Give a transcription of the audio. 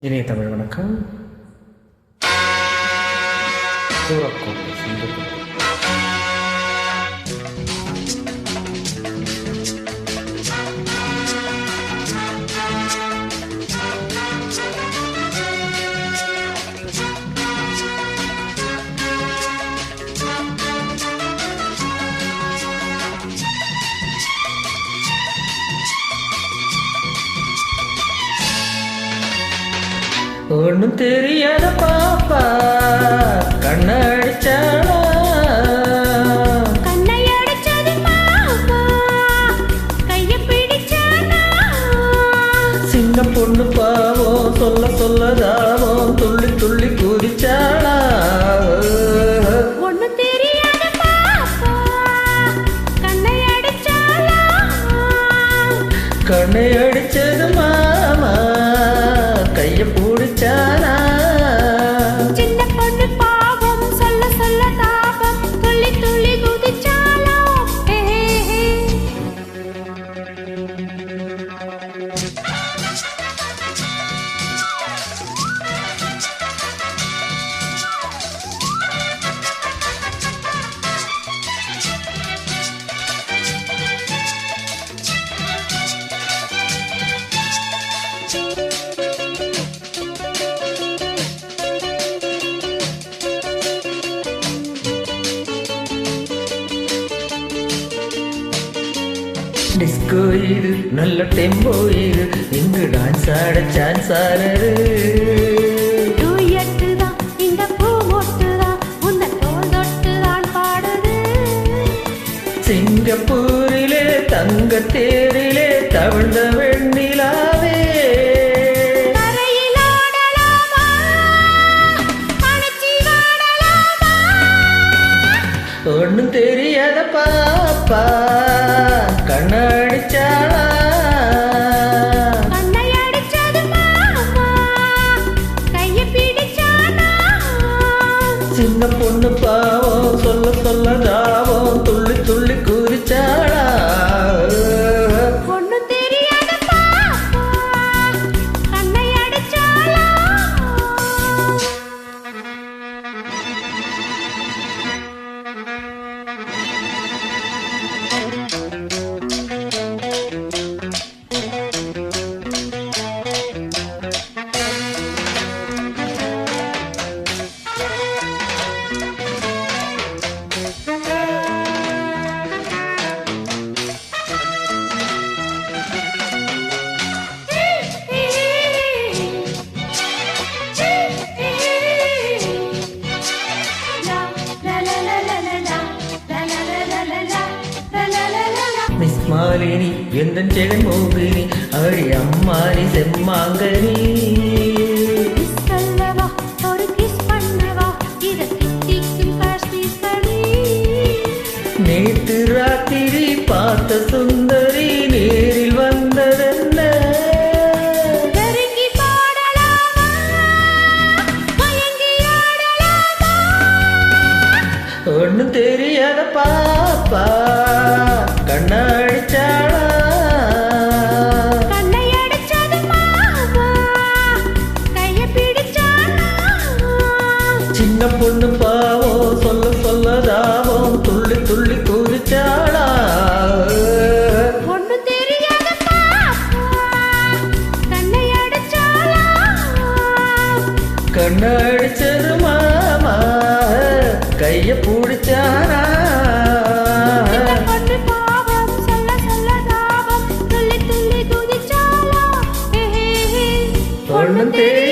இனிய தமிழ் வணக்கம். சூரக்கோட்டை சிங்கப்பூர். ஒன்னும் தெரியாத பாப்பா கண்ணடிச்சாளா, கண்ணை அடிச்சது பாப்பா கைய பிடிச்சானா, சின்ன பொண்ணு பாவம் சொல்ல சொல்லதாவும் துள்ளி துள்ளி குதிச்சாளா. ஒன்னும் தெரியாத பாப்பா கண்ணை அடிச்சாளா, கண்ணை அடிச்சது மாமா கைய பிடிச்சானா, சின்ன பொண்ணு பாவம் சொல்ல சொல்ல தாபம் துள்ளி துள்ளி குதிச்சாளா. டிஸ்கோ இது நல்ல டெம்போ இது, இங்கு டான்ஸ் ஆட சான்ஸ் ஆனது. டூயட்டுதான் இந்த பூ மொட்டுதான் உன்னை தோல் தொட்டுதான் பாடுது. சிங்கப்பூரிலே தங்க தேரிலே தவிழ்ந்த வெண்ணிலாவே, தரையில் ஆடலாமா அணைச்சி வாடலாமா, ஒன்னும் தெரியாத பாப்பா கண்ணடிச்சாளா, கண்ணை அடிச்சது மாமா கைய பிடிச்சானா, சின்ன பொண்ணு பாவம் சொல்ல சொல்ல தாவம் துள்ளி துள்ளி குதிச்சாளா. ஒன்னும் தெரியாத பாப்பா கண்ணை அடிச்சாளா. மிஸ் மாலினி எந்தன் செகன் மோகினி அழி அம்மானி செம்மாங்கனி, சொல்லவா ஒரு கிஸ் பண்ணவா இத தித்திக்கும் காஷ்மீர் கனி, நேற்று ராத்திரி பார்த்த சுந்தரி நேரில் வந்ததென்ன, நெருங்கி பாடலாமா மயங்கி ஆடலாமா, ஒன்னும் தெரியாத பாப்பா கண்ணடிச்சாளா, கண்ணை அடிச்சது மாமா கைய பிடிச்சானா, சின்ன பொண்ணு பாவம் சொல்ல சொல்லதாவும் துள்ளி துள்ளி குதிச்சாளா. ஒன்னும் தெரியாத பாப்பா கண்ணை அடிச்சாளா, கண்ணடிச்சது மாமா கைய பிடிச்சானா, சின்ன பொண்ணு பாவம் சொல்ல சொல்ல தாபம் துள்ளி துள்ளி குதிச்சாளா. ஒன்னும் தெரியாத